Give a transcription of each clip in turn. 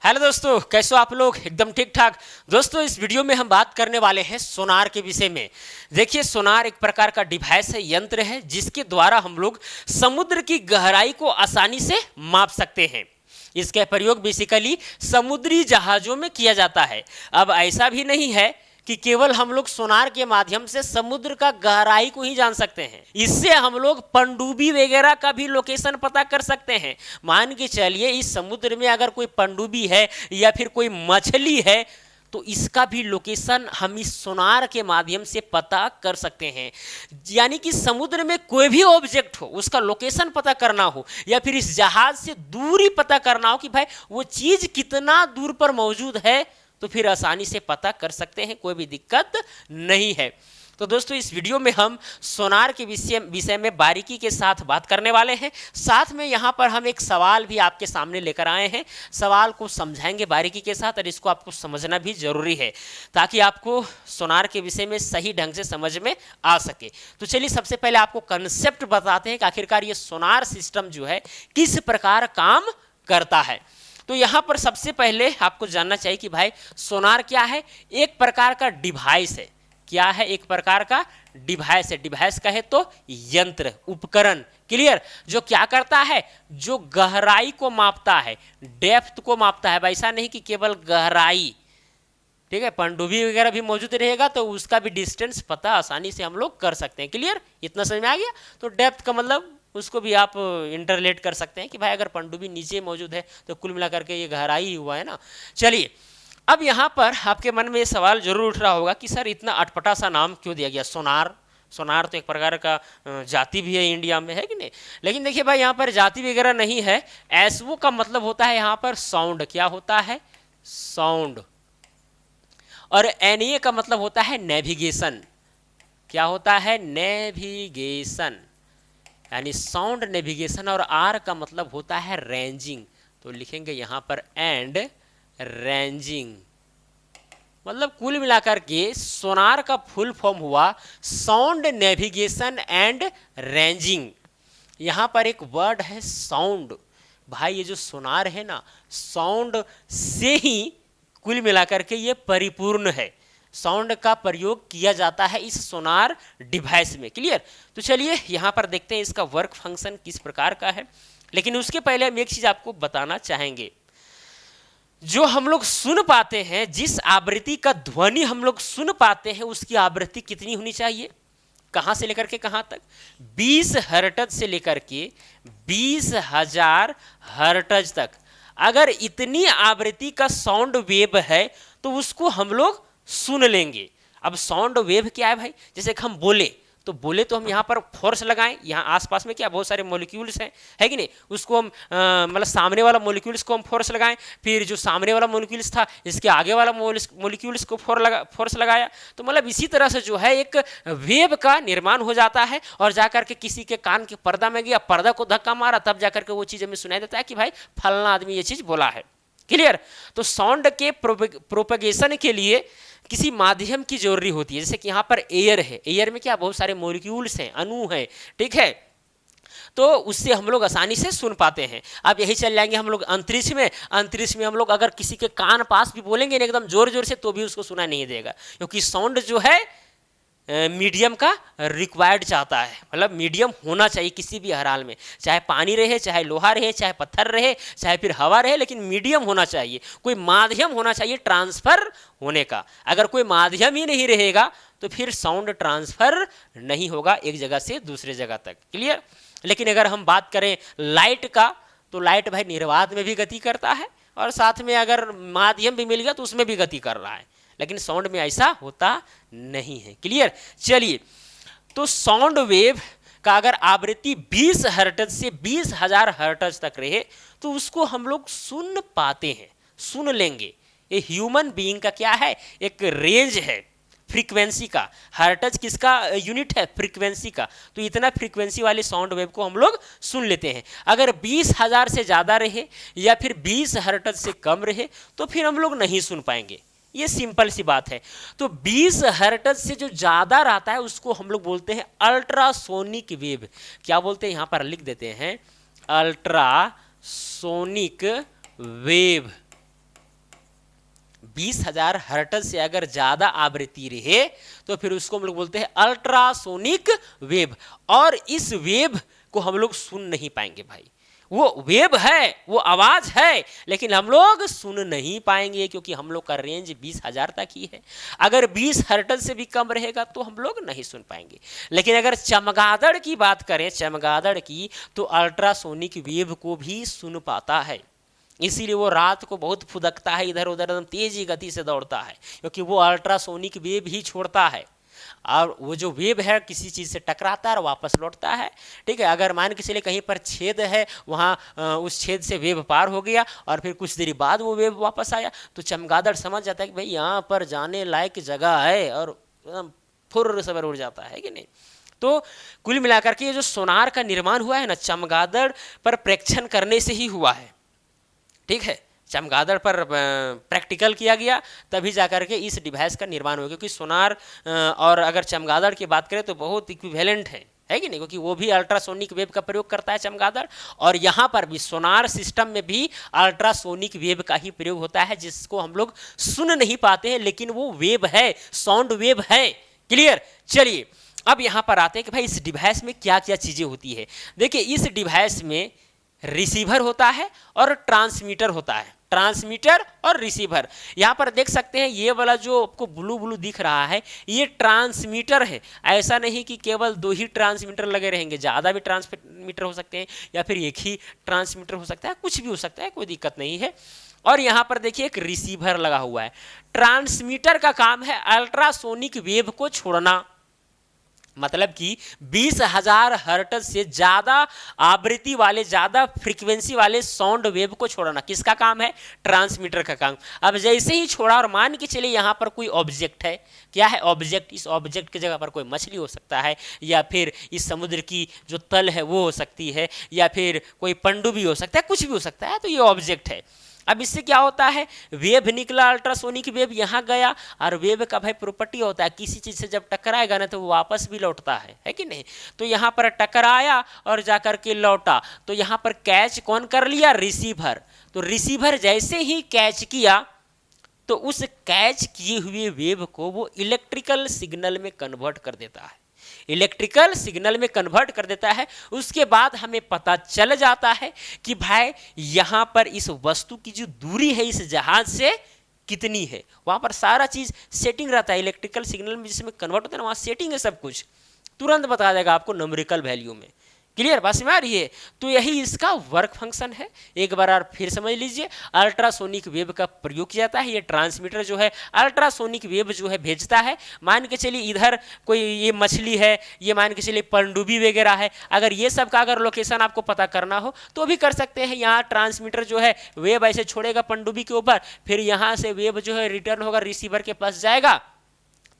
Hello दोस्तों, कैसे हो आप लोग? एकदम ठीक ठाक। दोस्तों, इस वीडियो में हम बात करने वाले हैं सोनार के विषय में। देखिए, सोनार एक प्रकार का डिवाइस है, यंत्र है, जिसके द्वारा हम लोग समुद्र की गहराई को आसानी से माप सकते हैं। इसका प्रयोग बेसिकली समुद्री जहाजों में किया जाता है। अब ऐसा भी नहीं है कि केवल हम लोग सोनार के माध्यम से समुद्र का गहराई को ही जान सकते हैं। इससे हम लोग पनडुब्बी वगैरह का भी लोकेशन पता कर सकते हैं। मान के चलिए, इस समुद्र में अगर कोई पनडुब्बी है या फिर कोई मछली है, तो इसका भी लोकेशन हम इस सोनार के माध्यम से पता कर सकते हैं। यानी कि समुद्र में कोई भी ऑब्जेक्ट हो, उसका लोकेशन पता करना हो या फिर इस जहाज से दूरी पता करना हो कि भाई वो चीज कितना दूर पर मौजूद है, तो फिर आसानी से पता कर सकते हैं, कोई भी दिक्कत नहीं है। तो दोस्तों, इस वीडियो में हम सोनार के विषय में बारीकी के साथ बात करने वाले हैं। साथ में यहाँ पर हम एक सवाल भी आपके सामने लेकर आए हैं। सवाल को समझाएंगे बारीकी के साथ, और इसको आपको समझना भी जरूरी है ताकि आपको सोनार के विषय में सही ढंग से समझ में आ सके। तो चलिए, सबसे पहले आपको कंसेप्ट बताते हैं कि आखिरकार ये सोनार सिस्टम जो है किस प्रकार काम करता है। तो यहाँ पर सबसे पहले आपको जानना चाहिए कि भाई सोनार क्या है। एक प्रकार का डिवाइस है। क्या है? एक प्रकार का डिवाइस है। डिवाइस कहे तो यंत्र, उपकरण। क्लियर? जो क्या करता है, जो गहराई को मापता है, डेप्थ को मापता है। ऐसा नहीं कि केवल गहराई, ठीक है, पनडुब्बी वगैरह भी मौजूद रहेगा तो उसका भी डिस्टेंस पता आसानी से हम लोग कर सकते हैं। क्लियर? इतना समझ में आ गया? तो डेप्थ का मतलब उसको भी आप इंटरलेट कर सकते हैं कि भाई अगर पनडुब्बी नीचे मौजूद है तो कुल मिलाकर के ये गहराई ही हुआ है ना। चलिए, अब यहाँ पर आपके मन में ये सवाल जरूर उठ रहा होगा कि सर इतना अटपटा सा नाम क्यों दिया गया सोनार? सोनार तो एक प्रकार का जाति भी है इंडिया में, है कि नहीं? लेकिन देखिए भाई, यहाँ पर जाति वगैरह नहीं है। एसओ का मतलब होता है यहाँ पर साउंड। क्या होता है? साउंड। और एनए का मतलब होता है नेविगेशन। क्या होता है? नेविगेशन, यानी साउंड नेविगेशन। और आर का मतलब होता है रेंजिंग। तो लिखेंगे यहाँ पर एंड रेंजिंग। मतलब कुल मिलाकर के सोनार का फुल फॉर्म हुआ साउंड नेविगेशन एंड रेंजिंग। यहाँ पर एक वर्ड है साउंड। भाई ये जो सोनार है ना, साउंड से ही कुल मिलाकर के ये परिपूर्ण है। साउंड का प्रयोग किया जाता है इस सोनार डिवाइस में। क्लियर? तो चलिए यहाँ पर देखते हैं इसका वर्क फंक्शन किस प्रकार का है। लेकिन उसके पहले हम एक चीज आपको बताना चाहेंगे। जो हम लोग सुन पाते हैं, जिस आवृत्ति का ध्वनि हम लोग सुन पाते हैं, उसकी आवृत्ति कितनी होनी चाहिए? कहां से लेकर के कहां तक? 20 हर्ट्ज से लेकर के 20,000 हर्ट्ज तक। अगर इतनी आवृत्ति का साउंड वेव है तो उसको हम लोग सुन लेंगे। अब साउंड वेव क्या है भाई? जैसे कि हम बोले तो हम यहाँ पर फोर्स लगाएं। यहाँ आसपास में क्या बहुत सारे मॉलिक्यूल्स हैं, है कि नहीं? उसको हम मतलब सामने वाला मॉलिक्यूल्स को हम फोर्स लगाएं, फिर जो सामने वाला मॉलिक्यूल्स था इसके आगे वाला मॉलिक्यूल्स को फोर्स लगाया। तो मतलब इसी तरह से जो है एक वेव का निर्माण हो जाता है और जाकर के किसी के कान के पर्दा में गया, पर्दा को धक्का मारा, तब जाकर के वो चीज़ हमें सुनाई देता है कि भाई फलाना आदमी ये चीज़ बोला है। क्लियर? तो साउंड के प्रोपगेशन के लिए किसी माध्यम की जरूरी होती है। जैसे कि यहाँ पर एयर है। एयर में क्या बहुत सारे मॉलिक्यूल्स हैं, अणु हैं, ठीक है? तो उससे हम लोग आसानी से सुन पाते हैं। अब यही चल जाएंगे हम लोग अंतरिक्ष में। अंतरिक्ष में हम लोग अगर किसी के कान पास भी बोलेंगे ना एकदम जोर जोर से, तो भी उसको सुना नहीं देगा, क्योंकि साउंड जो है मीडियम का रिक्वायर्ड चाहता है। मतलब मीडियम होना चाहिए किसी भी हाल में, चाहे पानी रहे, चाहे लोहा रहे, चाहे पत्थर रहे, चाहे फिर हवा रहे, लेकिन मीडियम होना चाहिए। कोई माध्यम होना चाहिए ट्रांसफर होने का। अगर कोई माध्यम ही नहीं रहेगा तो फिर साउंड ट्रांसफर नहीं होगा एक जगह से दूसरे जगह तक। क्लियर? लेकिन अगर हम बात करें लाइट का, तो लाइट भाई निर्वात में भी गति करता है और साथ में अगर माध्यम भी मिल गया तो उसमें भी गति कर रहा है। लेकिन साउंड में ऐसा होता नहीं है। क्लियर? चलिए, तो साउंड वेव का अगर आवृत्ति 20 हर्ट्ज से 20,000 हर्ट्ज तक रहे तो उसको हम लोग सुन पाते हैं, सुन लेंगे। ये ह्यूमन बीइंग का क्या है? एक रेंज है फ्रीक्वेंसी का। हर्ट्ज किसका यूनिट है? फ्रीक्वेंसी का। तो इतना फ्रीक्वेंसी वाले साउंड वेव को हम लोग सुन लेते हैं। अगर 20,000 से ज़्यादा रहे या फिर 20 हर्ट्ज से कम रहे तो फिर हम लोग नहीं सुन पाएंगे। ये सिंपल सी बात है। तो 20 हर्ट्ज से जो ज़्यादा रहता है उसको हम लोग बोलते हैं अल्ट्रासोनिक वेव। क्या बोलते हैं? यहाँ पर लिख देते हैं अल्ट्रासोनिक वेव। 20,000 हर्ट्ज से अगर ज़्यादा आवृत्ति रहे तो फिर उसको हम लोग बोलते हैं अल्ट्रासोनिक वेव। और इस वेव को हम लोग सुन नहीं पाएंगे भाई, वो वेव है, वो आवाज है, लेकिन हम लोग सुन नहीं पाएंगे क्योंकि हम लोग का रेंज 20,000 तक ही है। अगर 20 हर्ट्ज से भी कम रहेगा तो हम लोग नहीं सुन पाएंगे। लेकिन अगर चमगादड़ की बात करें, चमगादड़ की, तो अल्ट्रासोनिक वेव को भी सुन पाता है। इसीलिए वो रात को बहुत फुदकता है, इधर उधर एकदम तेजी गति से दौड़ता है, क्योंकि वो अल्ट्रासोनिक वेव ही छोड़ता है। और वो जो वेव है किसी चीज़ से टकराता है और वापस लौटता है। ठीक है, अगर मान के चलिए कहीं पर छेद है, वहाँ उस छेद से वेव पार हो गया और फिर कुछ देर बाद वो वेव वापस आया, तो चमगादड़ समझ जाता है कि भाई यहाँ पर जाने लायक जगह है, और फुर्र से उड़ जाता है कि नहीं। तो कुल मिलाकर के ये जो सोनार का निर्माण हुआ है ना, चमगादड़ पर प्रेक्षण करने से ही हुआ है। ठीक है, चमगादड़ पर प्रैक्टिकल किया गया, तभी जाकर के इस डिवाइस का निर्माण हुआ। क्योंकि सोनार और अगर चमगादड़ की बात करें तो बहुत इक्विवेलेंट है कि नहीं, क्योंकि वो भी अल्ट्रासोनिक वेव का प्रयोग करता है चमगादड़, और यहाँ पर भी सोनार सिस्टम में भी अल्ट्रासोनिक वेव का ही प्रयोग होता है, जिसको हम लोग सुन नहीं पाते हैं, लेकिन वो वेव है, साउंड वेव है। क्लियर। चलिए अब यहाँ पर आते हैं कि भाई इस डिवाइस में क्या क्या चीज़ें होती है। देखिए इस डिवाइस में रिसीवर होता है और ट्रांसमीटर होता है, ट्रांसमीटर और रिसीवर। यहाँ पर देख सकते हैं ये वाला जो आपको ब्लू ब्लू दिख रहा है, ये ट्रांसमीटर है। ऐसा नहीं कि केवल 2 ही ट्रांसमीटर लगे रहेंगे, ज़्यादा भी ट्रांसमीटर हो सकते हैं या फिर एक ही ट्रांसमीटर हो सकता है, कुछ भी हो सकता है, कोई दिक्कत नहीं है। और यहाँ पर देखिए एक रिसीवर लगा हुआ है। ट्रांसमीटर का काम है अल्ट्रासोनिक वेव को छोड़ना, मतलब कि 20,000 हर्ट्ज से ज़्यादा आवृत्ति वाले, ज़्यादा फ्रीक्वेंसी वाले साउंड वेव को छोड़ना। किसका काम है? ट्रांसमीटर का काम। अब जैसे ही छोड़ा और मान के चलिए यहाँ पर कोई ऑब्जेक्ट है, क्या है ऑब्जेक्ट, इस ऑब्जेक्ट की जगह पर कोई मछली हो सकता है, या फिर इस समुद्र की जो तल है वो हो सकती है, या फिर कोई पनडुब्बी हो सकता है, कुछ भी हो सकता है, तो ये ऑब्जेक्ट है। अब इससे क्या होता है, वेव निकला, अल्ट्रासोनिक वेव यहाँ गया, और वेव का भाई प्रॉपर्टी होता है किसी चीज़ से जब टकराएगा ना तो वो वापस भी लौटता है कि नहीं। तो यहाँ पर टकराया और जाकर के लौटा, तो यहाँ पर कैच कौन कर लिया? रिसीवर। तो रिसीवर जैसे ही कैच किया तो उस कैच किए हुए वेव को वो इलेक्ट्रिकल सिग्नल में कन्वर्ट कर देता है, इलेक्ट्रिकल सिग्नल में कन्वर्ट कर देता है। उसके बाद हमें पता चल जाता है कि भाई यहाँ पर इस वस्तु की जो दूरी है इस जहाज से कितनी है। वहाँ पर सारा चीज़ सेटिंग रहता है, इलेक्ट्रिकल सिग्नल में जिसमें कन्वर्ट होता है ना, वहाँ सेटिंग है, सब कुछ तुरंत बता देगा आपको न्यूमेरिकल वैल्यू में। क्लियर, बात समझ आ रही है? तो यही इसका वर्क फंक्शन है। एक बार और फिर समझ लीजिए, अल्ट्रासोनिक वेव का प्रयोग किया जाता है। ये ट्रांसमीटर जो है अल्ट्रासोनिक वेव जो है भेजता है। मान के चलिए इधर कोई ये मछली है, ये मान के चलिए पनडुब्बी वगैरह है, अगर ये सब का अगर लोकेशन आपको पता करना हो तो भी कर सकते हैं। यहाँ ट्रांसमीटर जो है वेव ऐसे छोड़ेगा पनडुब्बी के ऊपर, फिर यहाँ से वेव जो है रिटर्न होगा, रिसीवर के पास जाएगा,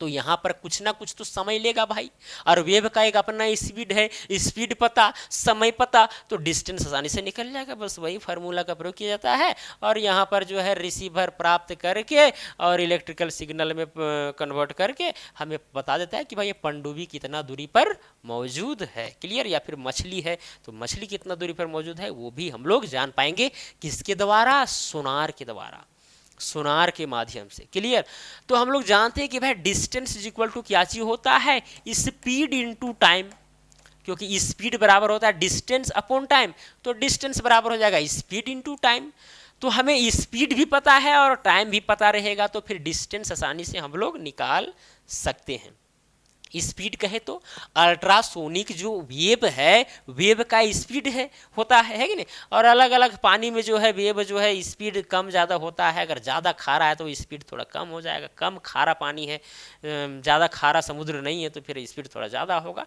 तो यहाँ पर कुछ ना कुछ तो समय लेगा भाई। और वेव का एक अपना स्पीड है, स्पीड पता, समय पता, तो डिस्टेंस आसानी से निकल जाएगा। बस वही फार्मूला का प्रयोग किया जाता है, और यहाँ पर जो है रिसीवर प्राप्त करके और इलेक्ट्रिकल सिग्नल में कन्वर्ट करके हमें बता देता है कि भाई ये पनडुब्बी कितना दूरी पर मौजूद है। क्लियर। या फिर मछली है तो मछली कितना दूरी पर मौजूद है वो भी हम लोग जान पाएंगे, किसके द्वारा? सोनार के द्वारा, सोनार के माध्यम से। क्लियर। तो हम लोग जानते हैं कि भाई डिस्टेंस इज इक्वल टू क्या चीज होता है? स्पीड इनटू टाइम, क्योंकि स्पीड बराबर होता है डिस्टेंस अपॉन टाइम, तो डिस्टेंस बराबर हो जाएगा स्पीड इनटू टाइम। तो हमें स्पीड भी पता है और टाइम भी पता रहेगा, तो फिर डिस्टेंस आसानी से हम लोग निकाल सकते हैं। स्पीड कहे तो अल्ट्रासोनिक जो वेव है, वेव का स्पीड है होता है कि नहीं। और अलग अलग पानी में जो है वेव जो है स्पीड कम ज़्यादा होता है। अगर ज़्यादा खारा है तो स्पीड थोड़ा कम हो जाएगा, कम खारा पानी है, ज़्यादा खारा समुद्र नहीं है तो फिर स्पीड थोड़ा ज़्यादा होगा।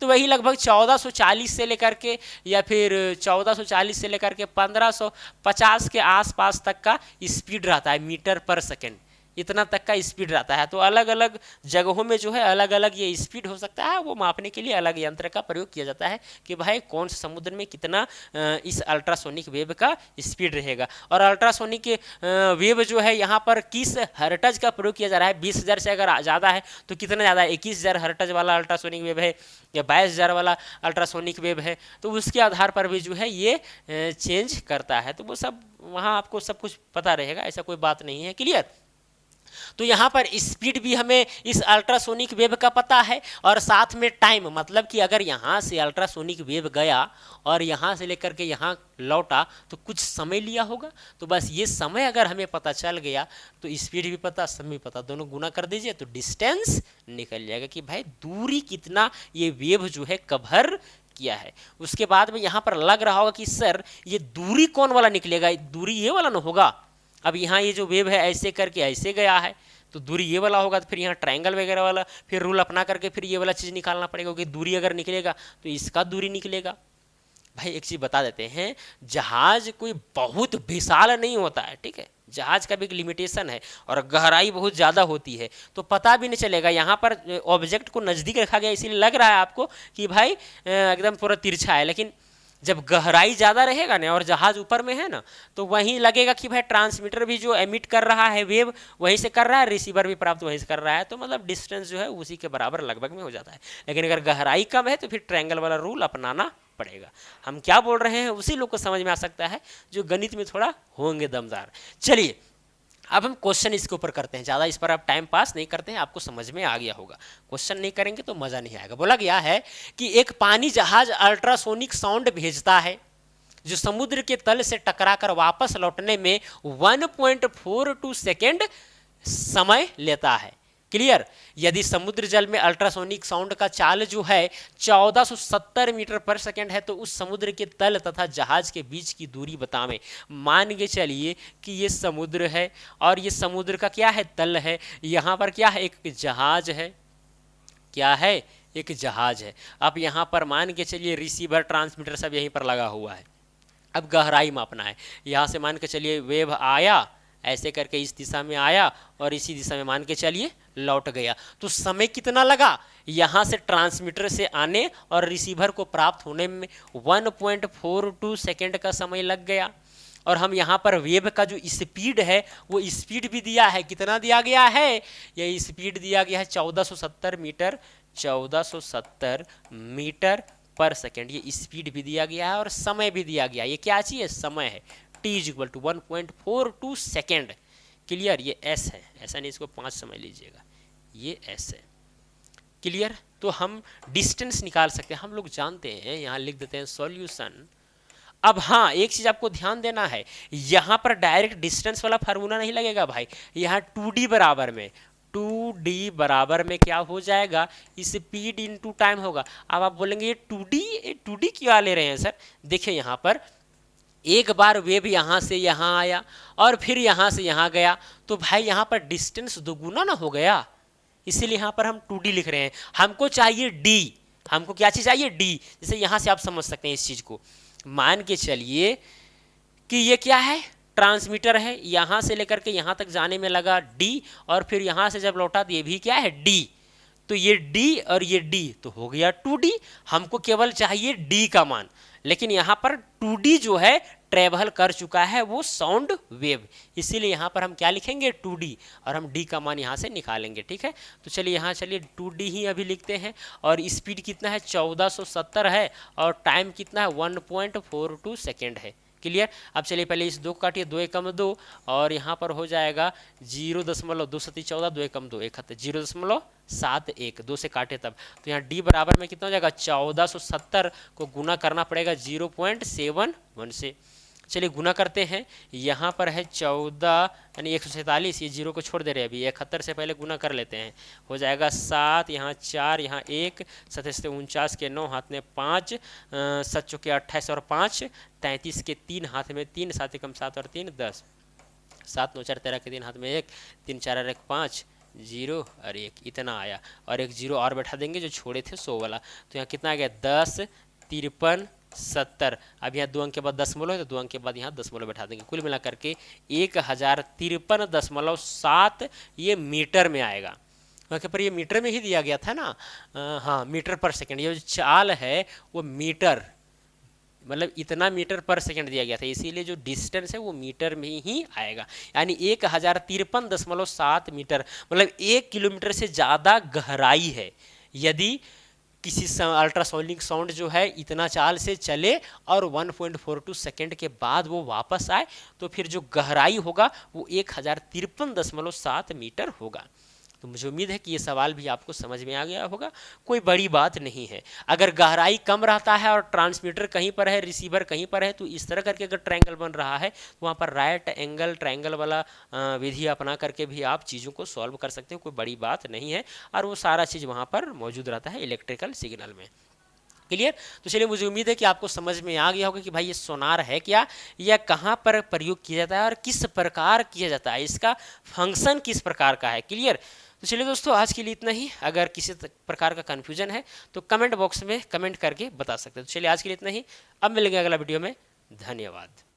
तो वही लगभग 1440 से लेकर के या फिर 1440 से लेकर के 1550 के आसपास तक का स्पीड रहता है, मीटर पर सेकेंड, इतना तक का स्पीड रहता है। तो अलग अलग जगहों में जो है अलग अलग ये स्पीड हो सकता है, वो मापने के लिए अलग यंत्र का प्रयोग किया जाता है कि भाई कौन से समुद्र में कितना इस अल्ट्रासोनिक वेव का स्पीड रहेगा। और अल्ट्रासोनिक वेव जो है यहाँ पर किस हर्ट्ज का प्रयोग किया जा रहा है? 20,000 से अगर ज़्यादा है तो कितना ज़्यादा है? 21,000 हर्ट्ज वाला अल्ट्रासोनिक वेव है या 22,000 वाला अल्ट्रासोनिक वेव है, तो उसके आधार पर भी जो है ये चेंज करता है। तो वो सब वहाँ आपको सब कुछ पता रहेगा, ऐसा कोई बात नहीं है। क्लियर। तो यहाँ पर स्पीड भी हमें इस अल्ट्रासोनिक वेव का पता है और साथ में टाइम, मतलब कि अगर यहाँ से अल्ट्रासोनिक वेव गया और यहाँ से लेकर के यहाँ लौटा तो कुछ समय लिया होगा। तो बस ये समय अगर हमें पता चल गया तो स्पीड भी पता, समय भी पता, दोनों गुना कर दीजिए तो डिस्टेंस निकल जाएगा कि भाई दूरी कितना ये वेव जो है कवर किया है। उसके बाद में यहाँ पर लग रहा होगा कि सर ये दूरी कौन वाला निकलेगा, दूरी ये वाला ना होगा। अब यहाँ ये जो वेव है ऐसे करके ऐसे गया है तो दूरी ये वाला होगा, तो फिर यहाँ ट्रायंगल वगैरह वाला फिर रूल अपना करके फिर ये वाला चीज़ निकालना पड़ेगा, क्योंकि दूरी अगर निकलेगा तो इसका दूरी निकलेगा। भाई एक चीज़ बता देते हैं, जहाज कोई बहुत विशाल नहीं होता है, ठीक है, जहाज का भी एक लिमिटेशन है और गहराई बहुत ज़्यादा होती है, तो पता भी नहीं चलेगा। यहाँ पर ऑब्जेक्ट को नज़दीक रखा गया इसीलिए लग रहा है आपको कि भाई एकदम पूरा तिरछा है, लेकिन जब गहराई ज़्यादा रहेगा ना और जहाज ऊपर में है ना तो वहीं लगेगा कि भाई ट्रांसमीटर भी जो एमिट कर रहा है वेव वहीं से कर रहा है, रिसीवर भी प्राप्त वहीं से कर रहा है, तो मतलब डिस्टेंस जो है उसी के बराबर लगभग में हो जाता है। लेकिन अगर गहराई कम है तो फिर ट्रायंगल वाला रूल अपनाना पड़ेगा। हम क्या बोल रहे हैं उसी लोग को समझ में आ सकता है जो गणित में थोड़ा होंगे दमदार। चलिए अब हम क्वेश्चन इसके ऊपर करते हैं, ज़्यादा इस पर आप टाइम पास नहीं करते हैं, आपको समझ में आ गया होगा। क्वेश्चन नहीं करेंगे तो मज़ा नहीं आएगा। बोला गया है कि एक पानी जहाज अल्ट्रासोनिक साउंड भेजता है जो समुद्र के तल से टकराकर वापस लौटने में 1.42 सेकेंड समय लेता है। क्लियर। यदि समुद्र जल में अल्ट्रासोनिक साउंड का चाल जो है 1470 मीटर पर सेकेंड है तो उस समुद्र के तल तथा जहाज के बीच की दूरी बतावें। मान के चलिए कि ये समुद्र है और ये समुद्र का क्या है, तल है, यहाँ पर क्या है, एक जहाज है, क्या है, एक जहाज है। अब यहाँ पर मान के चलिए रिसीवर ट्रांसमीटर सब यहीं पर लगा हुआ है। अब गहराई मापना है, यहाँ से मान के चलिए वेव आया ऐसे करके इस दिशा में आया और इसी दिशा में मान के चलिए लौट गया, तो समय कितना लगा यहाँ से ट्रांसमीटर से आने और रिसीवर को प्राप्त होने में 1.42 सेकेंड का समय लग गया। और हम यहाँ पर वेव का जो स्पीड है वो स्पीड भी दिया है, कितना दिया गया है, ये स्पीड दिया गया है 1470 मीटर, 1470 मीटर पर सेकेंड, ये स्पीड भी दिया गया है और समय भी दिया गया है। ये क्या चीज़ है, समय है, t is equal to 1.42 second. Clear. ये s है, ऐसा नहीं, इसको 5 समझ लीजिएगा, ये s है। क्लियर। तो हम डिस्टेंस निकाल सकते हैं, हम लोग जानते हैं, यहाँ लिख देते हैं सॉल्यूशन। अब हाँ एक चीज़ आपको ध्यान देना है, यहाँ पर डायरेक्ट डिस्टेंस वाला फार्मूला नहीं लगेगा भाई, यहाँ 2d बराबर में 2d बराबर में क्या हो जाएगा, स्पीड इनटू टाइम होगा। अब आप बोलेंगे ये 2d क्यों ले रहे हैं सर, देखिए यहाँ पर एक बार वेव यहाँ से यहाँ आया और फिर यहाँ से यहाँ गया तो भाई यहाँ पर डिस्टेंस दोगुना ना हो गया, इसीलिए यहाँ पर हम 2d लिख रहे हैं। हमको चाहिए d, हमको क्या चीज़ चाहिए, d। जैसे यहाँ से आप समझ सकते हैं इस चीज़ को, मान के चलिए कि ये क्या है, ट्रांसमीटर है, यहाँ से लेकर के यहाँ तक जाने में लगा d और फिर यहाँ से जब लौटा तो ये भी क्या है d, तो ये d और ये d तो हो गया 2d। हमको केवल चाहिए d का मान, लेकिन यहाँ पर 2d जो है ट्रेवल कर चुका है वो साउंड वेव, इसीलिए यहाँ पर हम क्या लिखेंगे 2d और हम d का मान यहाँ से निकालेंगे। ठीक है, तो चलिए यहाँ चलिए 2d ही अभी लिखते हैं और स्पीड कितना है 1470 है और टाइम कितना है 1.42 सेकेंड है। क्लियर। अब चलिए पहले इस 2 काटिए, 2 एकम 2 और यहाँ पर हो जाएगा 0.214, 2 एकम 2 1 0.71, 2 से काटे तब, तो यहाँ d बराबर में कितना हो जाएगा 1470 को गुना करना पड़ेगा 0.71 से। चलिए गुना करते हैं, यहाँ पर है 14 यानी 147, ये 0 को छोड़ दे रहे हैं अभी, 71 से पहले गुना कर लेते हैं, हो जाएगा 7, यहाँ 4, यहाँ 1, 7 49 के 9 हाथ में 5, 7 चौके 28 और 5 33 के 3 हाथ में 3, 7 एकम 7 और 3 10, 7 9 4 13 के 3 हाथ में 1, 3 4 और 1 5, 0 और 1 इतना आया और एक 0 और बैठा देंगे जो छोड़े थे 100 वाला, तो यहाँ कितना आ गया 10 53 70। अब यहाँ 2 अंक के बाद दशमलव है तो 2 अंक के बाद यहाँ दशमलव बैठा देंगे, कुल मिला करके 1053.7 ये मीटर में आएगा। वहाँ पर ये मीटर में ही दिया गया था ना, हाँ मीटर पर सेकंड, ये जो चाल है वो मीटर मतलब इतना मीटर पर सेकंड दिया गया था, इसीलिए जो डिस्टेंस है वो मीटर में ही आएगा, यानी 1053.7 मीटर, मतलब 1 किलोमीटर से ज़्यादा गहराई है। यदि किसी अल्ट्रासोनिक साउंड जो है इतना चाल से चले और 1.42 सेकेंड के बाद वो वापस आए, तो फिर जो गहराई होगा वो 1053.7 मीटर होगा। तो मुझे उम्मीद है कि ये सवाल भी आपको समझ में आ गया होगा, कोई बड़ी बात नहीं है। अगर गहराई कम रहता है और ट्रांसमीटर कहीं पर है, रिसीवर कहीं पर है, तो इस तरह करके अगर ट्रायंगल बन रहा है तो वहाँ पर राइट एंगल ट्रायंगल वाला विधि अपना करके भी आप चीज़ों को सॉल्व कर सकते हो, कोई बड़ी बात नहीं है। और वो सारा चीज़ वहाँ पर मौजूद रहता है इलेक्ट्रिकल सिग्नल में। क्लियर? तो चलिए, मुझे उम्मीद है कि आपको समझ में आ गया होगा कि भाई ये सोनार है क्या, या कहाँ पर प्रयोग किया जाता है और किस प्रकार किया जाता है, इसका फंक्शन किस प्रकार का है। क्लियर? तो चलिए दोस्तों, आज के लिए इतना ही। अगर किसी प्रकार का कन्फ्यूजन है तो कमेंट बॉक्स में कमेंट करके बता सकते हैं। तो चलिए, आज के लिए इतना ही। अब मिलेंगे अगला वीडियो में। धन्यवाद।